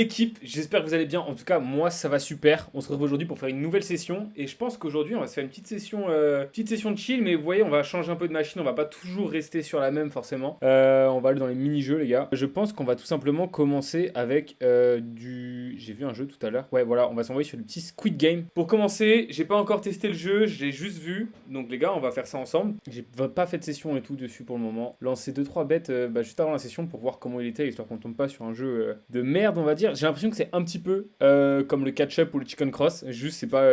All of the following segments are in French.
l'équipe, j'espère que vous allez bien. En tout cas, moi, ça va super. On se retrouve aujourd'hui pour faire une nouvelle session. Et je pense qu'aujourd'hui, on va se faire une petite session de chill. Mais vous voyez, on va changer un peu de machine. On va pas toujours rester sur la même, forcément. On va aller dans les mini-jeux, les gars. Je pense qu'on va tout simplement commencer avec du... J'ai vu un jeu tout à l'heure. Ouais, voilà, on va s'envoyer sur le petit Squid Game. Pour commencer, j'ai pas encore testé le jeu. Je l'ai juste vu. Donc, les gars, on va faire ça ensemble. J'ai pas fait de session et tout dessus pour le moment. Lancer 2-3 bêtes juste avant la session pour voir comment il était, histoire qu'on tombe pas sur un jeu de merde, on va dire. J'ai l'impression que c'est un petit peu comme le catch-up ou le chicken cross. Juste, c'est pas.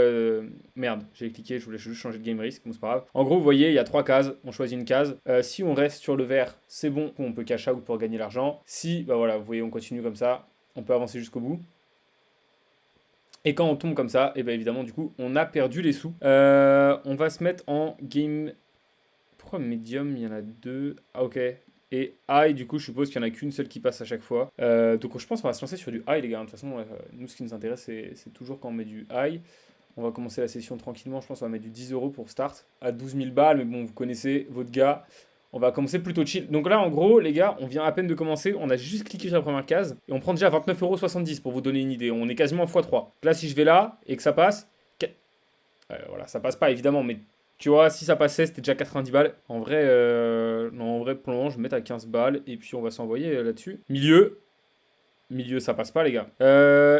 Merde, j'ai cliqué, je voulais juste changer de game risk, bon, c'est pas grave. En gros, vous voyez, il y a 3 cases. On choisit une case. Si on reste sur le vert, c'est bon, on peut cash out pour gagner l'argent. Si, bah voilà, vous voyez, on continue comme ça. On peut avancer jusqu'au bout. Et quand on tombe comme ça, et bien évidemment, du coup, on a perdu les sous. On va se mettre en game. Pourquoi medium, il y en a 2? Ah, ok. Et high, du coup, je suppose qu'il n'y en a qu'une seule qui passe à chaque fois. Donc je pense qu'on va se lancer sur du high, les gars. De toute façon, nous, ce qui nous intéresse, c'est toujours quand on met du high. On va commencer la session tranquillement. Je pense qu'on va mettre du 10 € pour start à 12 000 balles. Mais bon, vous connaissez votre gars. On va commencer plutôt chill. Donc là, en gros, les gars, on vient à peine de commencer. On a juste cliqué sur la première case. Et on prend déjà 29,70 € pour vous donner une idée. On est quasiment x3. Là, si je vais là et que ça passe... voilà, ça passe pas, évidemment, mais... Tu vois, si ça passait, c'était déjà 90 balles. En vrai, non, en vrai, pour le moment, je vais mettre à 15 balles. Et puis, on va s'envoyer là-dessus. Milieu. Milieu, ça passe pas, les gars.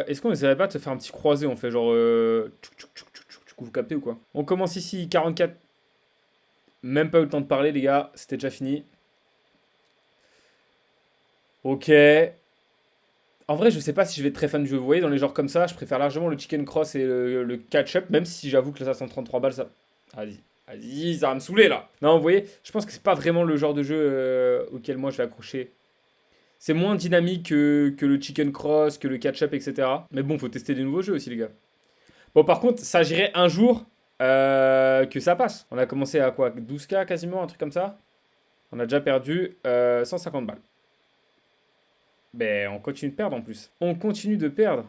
Est-ce qu'on essaierait pas de se faire un petit croisé? On fait genre... vous captez ou quoi? On commence ici, 44. Même pas eu le temps de parler, les gars. C'était déjà fini. Ok. En vrai, je sais pas si je vais être très fan du jeu. Vous voyez, dans les genres comme ça, je préfère largement le chicken cross et le catch-up. Même si j'avoue que là, ça 133 balles, ça... Vas-y. Vas-y, ça va me saouler là. Non, vous voyez, je pense que c'est pas vraiment le genre de jeu auquel moi je vais accrocher. C'est moins dynamique que le chicken cross, que le catch-up, etc. Mais bon, faut tester des nouveaux jeux aussi, les gars. Bon, par contre, ça s'agirait un jour que ça passe. On a commencé à quoi? 12K quasiment, un truc comme ça. On a déjà perdu 150 balles. Ben, on continue de perdre en plus. On continue de perdre.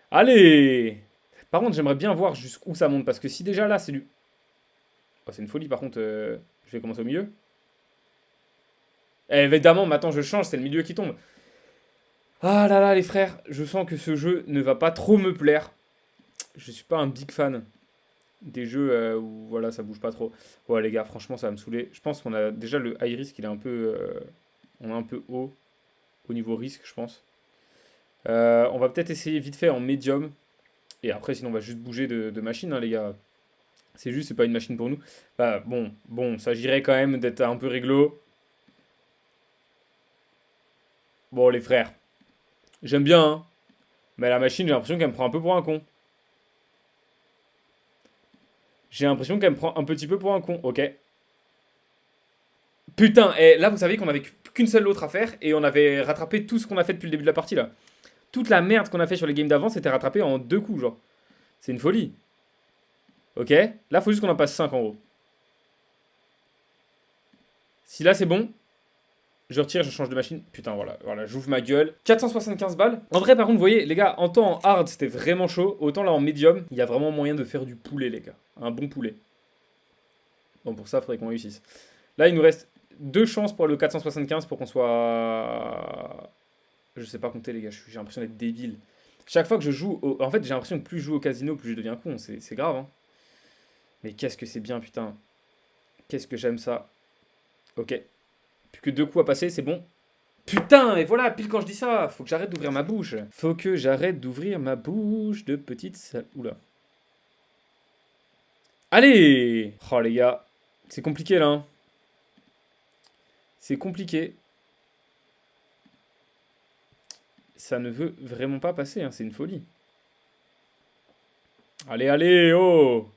Allez! Par contre, j'aimerais bien voir jusqu'où ça monte. Parce que si déjà là, c'est du... Oh, c'est une folie, par contre, je vais commencer au milieu. Eh, évidemment, maintenant je change, c'est le milieu qui tombe. Ah là là, les frères, je sens que ce jeu ne va pas trop me plaire. Je suis pas un big fan des jeux où voilà, ça bouge pas trop. Ouais, les gars, franchement, ça va me saouler. Je pense qu'on a déjà le high risk, il est un peu, on est un peu haut au niveau risque, je pense. On va peut-être essayer vite fait en médium. Et après, sinon, on va juste bouger de machine, hein, les gars. C'est juste, c'est pas une machine pour nous. Bah, bon, ça s'agirait quand même d'être un peu réglo. Bon, les frères, j'aime bien, hein. Mais la machine, j'ai l'impression qu'elle me prend un peu pour un con. J'ai l'impression qu'elle me prend un petit peu pour un con. Ok. Putain, et là, vous savez qu'on avait qu'une seule autre à faire et on avait rattrapé tout ce qu'on a fait depuis le début de la partie, là. Toute la merde qu'on a fait sur les games d'avant, c'était rattrapé en 2 coups, genre. C'est une folie. Ok. Là, faut juste qu'on en passe 5 en gros. Si là, c'est bon, je retire, je change de machine. Putain, voilà, j'ouvre ma gueule. 475 balles. En vrai, par contre, vous voyez, les gars, en temps en hard, c'était vraiment chaud. Autant là, en médium, il y a vraiment moyen de faire du poulet, les gars. Un bon poulet. Bon, pour ça, il faudrait qu'on réussisse. Là, il nous reste 2 chances pour le 475 pour qu'on soit... Je sais pas compter, les gars, j'ai l'impression d'être débile. Chaque fois que je joue... En fait, j'ai l'impression que plus je joue au casino, plus je deviens con. C'est grave, hein. Mais qu'est-ce que c'est bien, putain. Qu'est-ce que j'aime ça. Ok. Plus que 2 coups à passer, c'est bon. Putain, et voilà, pile quand je dis ça, faut que j'arrête d'ouvrir ma bouche. Faut que j'arrête d'ouvrir ma bouche de petite... Oula. Allez! Oh, les gars, c'est compliqué, là, hein. C'est compliqué. Ça ne veut vraiment pas passer, hein, c'est une folie. Allez, oh!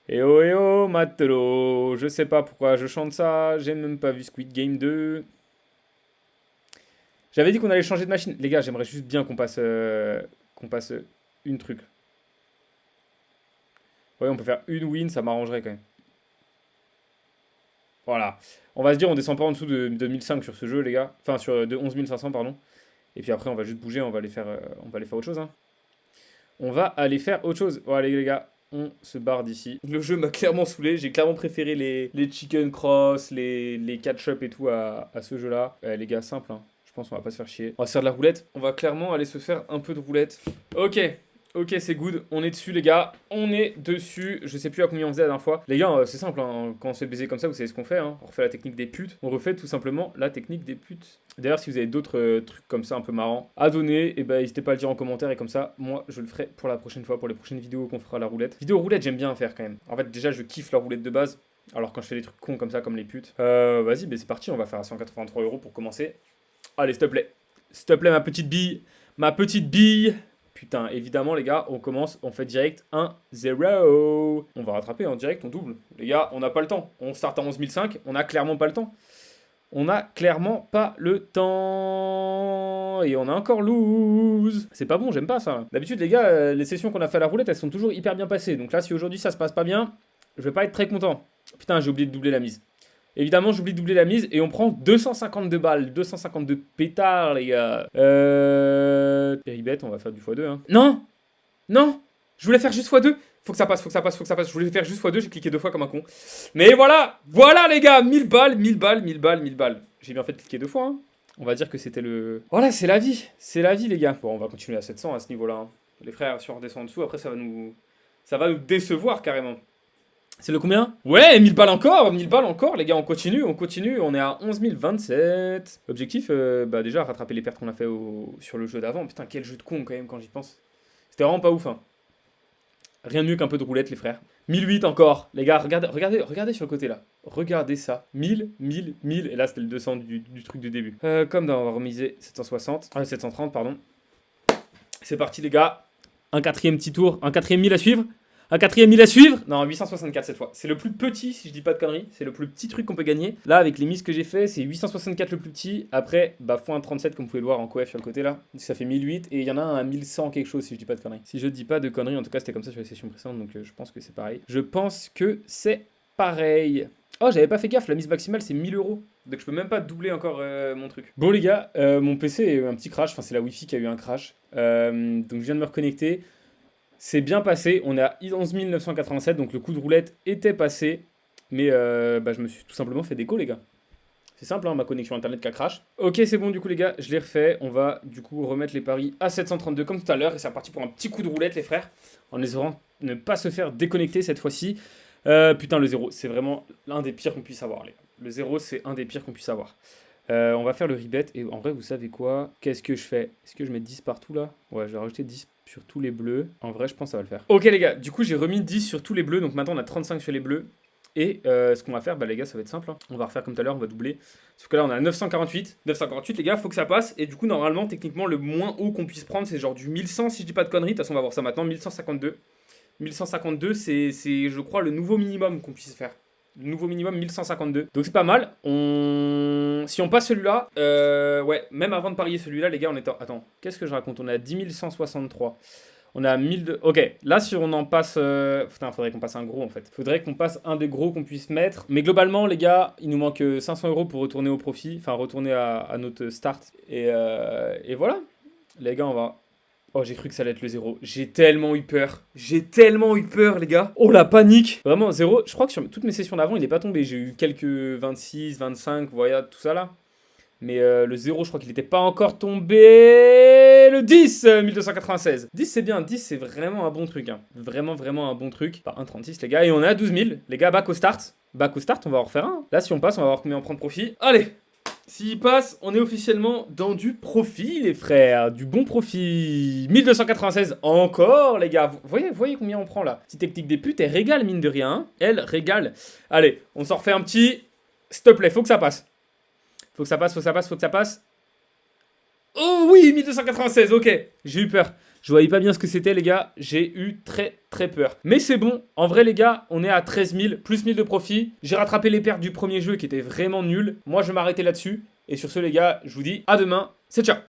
Eh oh, matelot. Je sais pas pourquoi je chante ça, j'ai même pas vu Squid Game 2. J'avais dit qu'on allait changer de machine. Les gars, j'aimerais juste bien qu'on passe une truc. Ouais, on peut faire une win, ça m'arrangerait quand même. Voilà. On va se dire, on descend pas en dessous de 1005 sur ce jeu, les gars. Enfin, de 11 500, pardon. Et puis après, on va juste bouger, on va aller faire autre chose, hein. On va aller faire autre chose. Bon, allez, les gars, on se barre d'ici. Le jeu m'a clairement saoulé. J'ai clairement préféré les chicken cross, les catch-up et tout à ce jeu-là. Les gars, simple, hein. Je Je pense qu'on va pas se faire chier. On va se faire de la roulette. On va clairement aller se faire un peu de roulette. Ok. Ok, c'est good. On est dessus, les gars. On est dessus. Je sais plus à combien on faisait la dernière fois. Les gars, c'est simple. Hein. Quand on se fait baiser comme ça, vous savez ce qu'on fait. Hein. On refait la technique des putes. On refait tout simplement la technique des putes. D'ailleurs, si vous avez d'autres trucs comme ça un peu marrants à donner, et ben n'hésitez pas à le dire en commentaire. Et comme ça, moi, je le ferai pour la prochaine fois, pour les prochaines vidéos qu'on fera la roulette. Vidéo roulette, j'aime bien faire quand même. En fait, déjà, je kiffe la roulette de base. Alors quand je fais des trucs cons comme ça, comme les putes. Vas-y, c'est parti. On va faire à 183 € pour commencer. Allez, s'il te plaît. S'il te plaît, ma petite bille. Ma petite bille. Putain, évidemment, les gars, on commence, on fait direct 1-0. On va rattraper en direct, on double. Les gars, on n'a pas le temps. On start à 11 500, on n'a clairement pas le temps. On n'a clairement pas le temps. Et on a encore lose. C'est pas bon, j'aime pas ça. D'habitude, les gars, les sessions qu'on a fait à la roulette, elles sont toujours hyper bien passées. Donc là, si aujourd'hui ça se passe pas bien, je vais pas être très content. Putain, j'ai oublié de doubler la mise. Évidemment, j'oublie de doubler la mise et on prend 252 balles. 252 pétards, les gars. Péribête, on va faire du x2. Hein. Non! Non! Je voulais faire juste x2. Faut que ça passe, faut que ça passe, faut que ça passe. Je voulais faire juste x2, j'ai cliqué 2 fois comme un con. Mais voilà! Voilà, les gars! 1000 balles, 1000 balles, 1000 balles, 1000 balles. J'ai bien fait de cliquer 2 fois. Hein. On va dire que c'était le... Voilà, c'est la vie. C'est la vie, les gars. Bon, on va continuer à 700 à ce niveau-là. Hein. Les frères, si on redescend en dessous, après, ça va nous décevoir carrément. C'est le combien? Ouais, 1000 balles encore, 1000 balles encore, les gars, on continue, on est à 11 027. Objectif, déjà, rattraper les pertes qu'on a fait sur le jeu d'avant. Putain, quel jeu de con quand même, quand j'y pense. C'était vraiment pas ouf, hein. Rien de mieux qu'un peu de roulette, les frères. 1008 encore, les gars, regardez sur le côté, là. Regardez ça, 1000, 1000, 1000, et là, c'était le 200 du truc du début. Comme dans, on va remiser 730, pardon. C'est parti, les gars. Un quatrième petit tour, un quatrième 1000 à suivre. Un quatrième 1000 à suivre. Non, 864 cette fois. C'est le plus petit, si je dis pas de conneries. C'est le plus petit truc qu'on peut gagner. Là, avec les mises que j'ai fait, c'est 864 le plus petit. Après, x1,37 comme vous pouvez le voir en coef sur le côté là. Ça fait 1008. Et il y en a un à 1100 quelque chose, si je dis pas de conneries. Si je dis pas de conneries, en tout cas, c'était comme ça sur les sessions précédentes. Donc je pense que c'est pareil. Je pense que c'est pareil. Oh, j'avais pas fait gaffe. La mise maximale, c'est 1000 €. Donc je peux même pas doubler encore mon truc. Bon, les gars, mon PC a eu un petit crash. Enfin, c'est la Wi-Fi qui a eu un crash. Donc je viens de me reconnecter. C'est bien passé, on est à 11 987, donc le coup de roulette était passé. Mais je me suis tout simplement fait déco, les gars. C'est simple, hein, ma connexion internet qui a crash. Ok, c'est bon, du coup, les gars, je l'ai refait. On va, du coup, remettre les paris à 732 comme tout à l'heure. Et c'est reparti pour un petit coup de roulette, les frères. En espérant ne pas se faire déconnecter cette fois-ci. Putain, le 0, c'est vraiment l'un des pires qu'on puisse avoir, les gars. Le 0, c'est un des pires qu'on puisse avoir. On va faire le rebet. Et en vrai, vous savez quoi? Qu'est-ce que je fais? Est-ce que je mets 10 partout, là? Ouais, je vais rajouter 10 sur tous les bleus. En vrai, je pense que ça va le faire. Ok, les gars, du coup, j'ai remis 10 sur tous les bleus. Donc maintenant, on a 35 sur les bleus. Et ce qu'on va faire, les gars, ça va être simple. Hein. On va refaire comme tout à l'heure, on va doubler. Sauf que là, on a 948. 948, les gars, faut que ça passe. Et du coup, normalement, techniquement, le moins haut qu'on puisse prendre, c'est genre du 1100, si je dis pas de conneries. De toute façon, on va voir ça maintenant. 1152. 1152, c'est je crois, le nouveau minimum qu'on puisse faire. Le nouveau minimum 1152. Donc c'est pas mal. Si on passe celui-là, ouais, même avant de parier celui-là, les gars, on est en... Attends, qu'est-ce que je raconte? On est à 10 163. On est à 1000... Ok, là, si on en passe... Putain, faudrait qu'on passe un gros, en fait. Faudrait qu'on passe un des gros qu'on puisse mettre. Mais globalement, les gars, il nous manque 500 € pour retourner au profit. Enfin, retourner à notre start. Et voilà. Les gars, on va... Oh, j'ai cru que ça allait être le 0. J'ai tellement eu peur. J'ai tellement eu peur, les gars. Oh, la panique. Vraiment, 0. Je crois que sur toutes mes sessions d'avant, il n'est pas tombé. J'ai eu quelques 26, 25, voilà, tout ça là. Mais le 0, je crois qu'il n'était pas encore tombé. Le 10, 1296. 10, c'est bien. 10, c'est vraiment un bon truc. Hein. Vraiment, vraiment un bon truc. Par 1,36, les gars. Et on est à 12 000. Les gars, back au start. Back au start, on va en refaire un. Là, si on passe, on va voir combien on prend de profit. Allez. S'il passe, on est officiellement dans du profit, les frères. Du bon profit. 1296 encore, les gars. Vous voyez combien on prend là? Petite technique des putes, elle régale, mine de rien. Hein. Elle régale. Allez, on s'en refait un petit. S'il te plaît, faut que ça passe. Faut que ça passe, faut que ça passe, faut que ça passe. Oh oui, 1296, ok. J'ai eu peur. Je voyais pas bien ce que c'était, les gars. J'ai eu très, très peur. Mais c'est bon. En vrai, les gars, on est à 13 000, plus 1000 de profit. J'ai rattrapé les pertes du premier jeu qui étaient vraiment nuls. Moi, je vais m'arrêter là-dessus. Et sur ce, les gars, je vous dis à demain. C'est ciao.